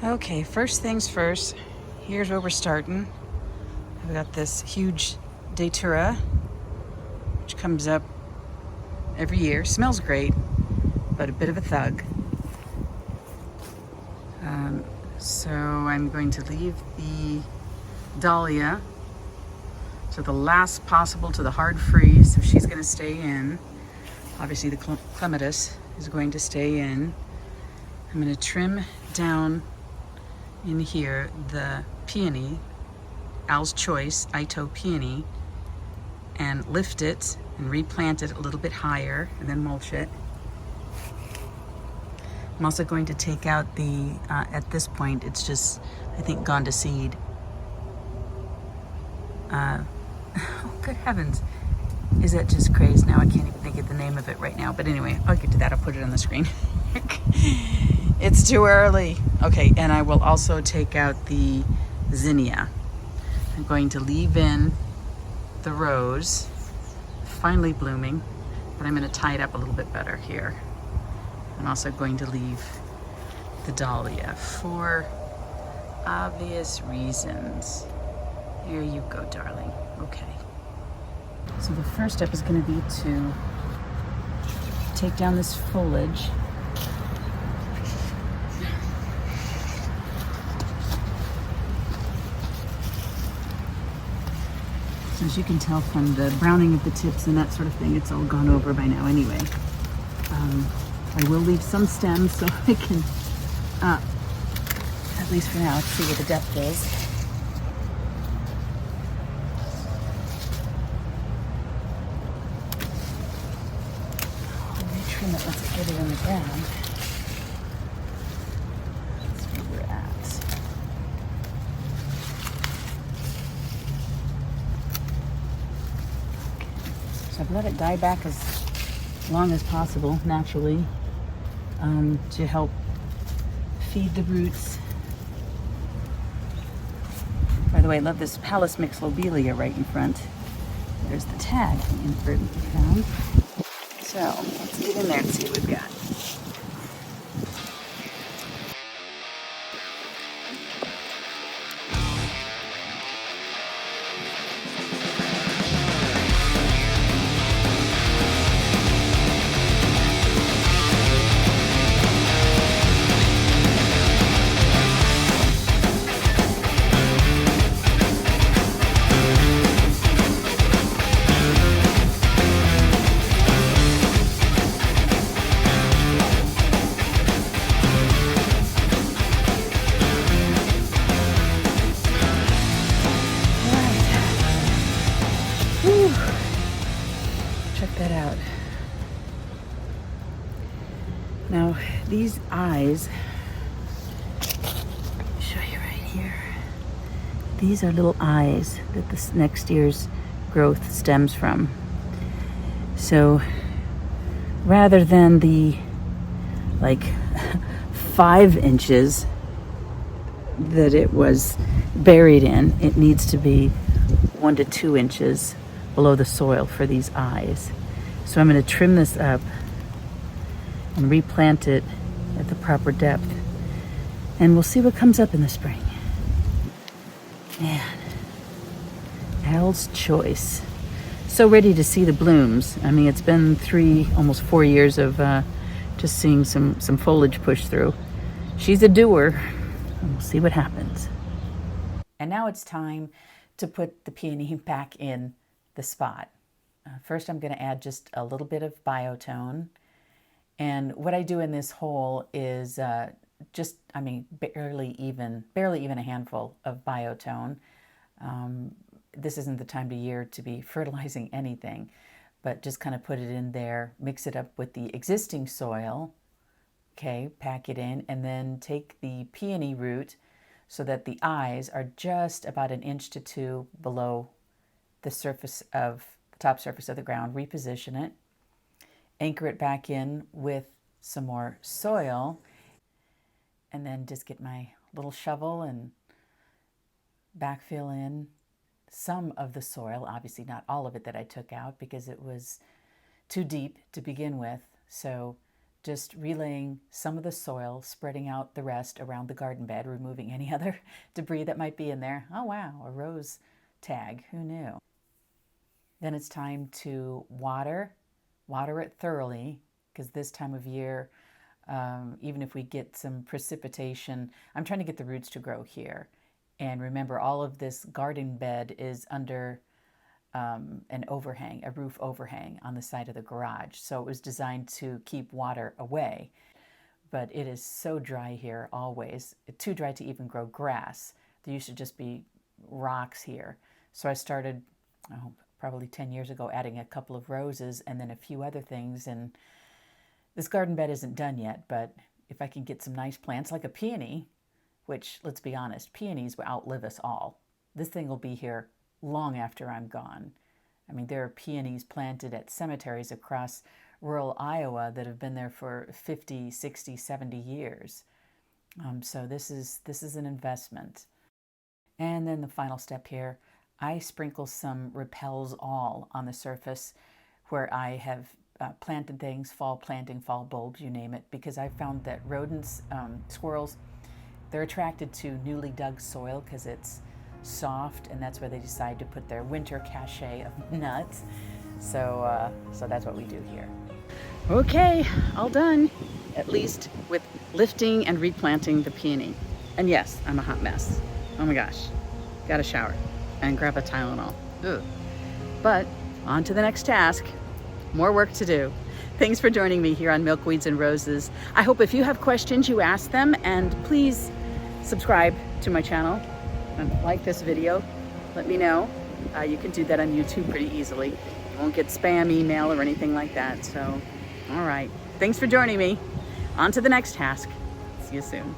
Okay, first things first. Here's where we're starting. I've got this huge datura, which comes up every year. Smells great, but a bit of a thug. So I'm going to leave the dahlia to the last possible, to the hard freeze. So she's going to stay in. Obviously the clematis is going to stay in. I'm going to trim down in here the peony, Al's Choice Ito peony, and lift it and replant it a little bit higher and then mulch it. I'm also going to take out the, at this point, it's just, I think, gone to seed. Oh, good heavens. Is that just crazy now? I can't even think of the name of it right now. But anyway, I'll get to that. I'll put it on the screen. It's too early. Okay, and I will also take out the zinnia. I'm going to leave in the rose, finally blooming, but I'm going to tie it up a little bit better here. I'm also going to leave the dahlia for obvious reasons. Here you go, darling. Okay. So the first step is going to be to take down this foliage. So as you can tell from the browning of the tips and that sort of thing, it's all gone over by now anyway. I will leave some stems so I can, at least for now, see what the depth is. Let me trim it once I get it in the ground. That's where we're at. Okay. So I've let it die back as long as possible, naturally, to help feed the roots. By the way, I love this Pallas mix lobelia right in front. There's the tag invert we found. So let's get in there and see what we've got. Check that out. Now, these eyes, I'll show you right here. These are little eyes that this next year's growth stems from. So rather than the like 5 inches that it was buried in, it needs to be 1 to 2 inches below the soil for these eyes. So I'm going to trim this up and replant it at the proper depth, and we'll see what comes up in the spring. Man, Al's Choice. So ready to see the blooms. I mean, it's been 3, almost 4 years of just seeing some foliage push through. She's a doer, and we'll see what happens. And now it's time to put the peony back in the spot. First, I'm going to add just a little bit of biotone. And what I do in this hole is barely even a handful of biotone. This isn't the time of year to be fertilizing anything, but just kind of put it in there, mix it up with the existing soil, okay, pack it in, and then take the peony root so that the eyes are just about 1 inch to 2 below the top surface of the ground, reposition it, anchor it back in with some more soil, and then just get my little shovel and backfill in some of the soil, obviously not all of it that I took out because it was too deep to begin with. So just relaying some of the soil, spreading out the rest around the garden bed, removing any other debris that might be in there. Oh wow, a rose tag, who knew? Then it's time to water it thoroughly, because this time of year, even if we get some precipitation, I'm trying to get the roots to grow here. And remember, all of this garden bed is under an overhang, a roof overhang on the side of the garage. So it was designed to keep water away. But it is so dry here always, too dry to even grow grass. There used to just be rocks here. So I started, probably 10 years ago, adding a couple of roses and then a few other things. And this garden bed isn't done yet, but if I can get some nice plants like a peony, which, let's be honest, peonies will outlive us all. This thing will be here long after I'm gone. I mean, there are peonies planted at cemeteries across rural Iowa that have been there for 50, 60, 70 years. So this is an investment. And then the final step here, I sprinkle some Repels All on the surface where I have planted things, fall planting, fall bulbs, you name it, because I found that rodents, squirrels, they're attracted to newly dug soil because it's soft, and that's where they decide to put their winter cache of nuts. So that's what we do here. Okay, all done, at least with lifting and replanting the peony. And yes, I'm a hot mess. Oh my gosh, got to shower and grab a Tylenol. Ugh. But on to the next task. More work to do. Thanks for joining me here on Milkweeds and Roses. I hope if you have questions, you ask them, and please subscribe to my channel and like this video. Let me know. You can do that on YouTube pretty easily. You won't get spam email or anything like that. So, all right. Thanks for joining me. On to the next task. See you soon.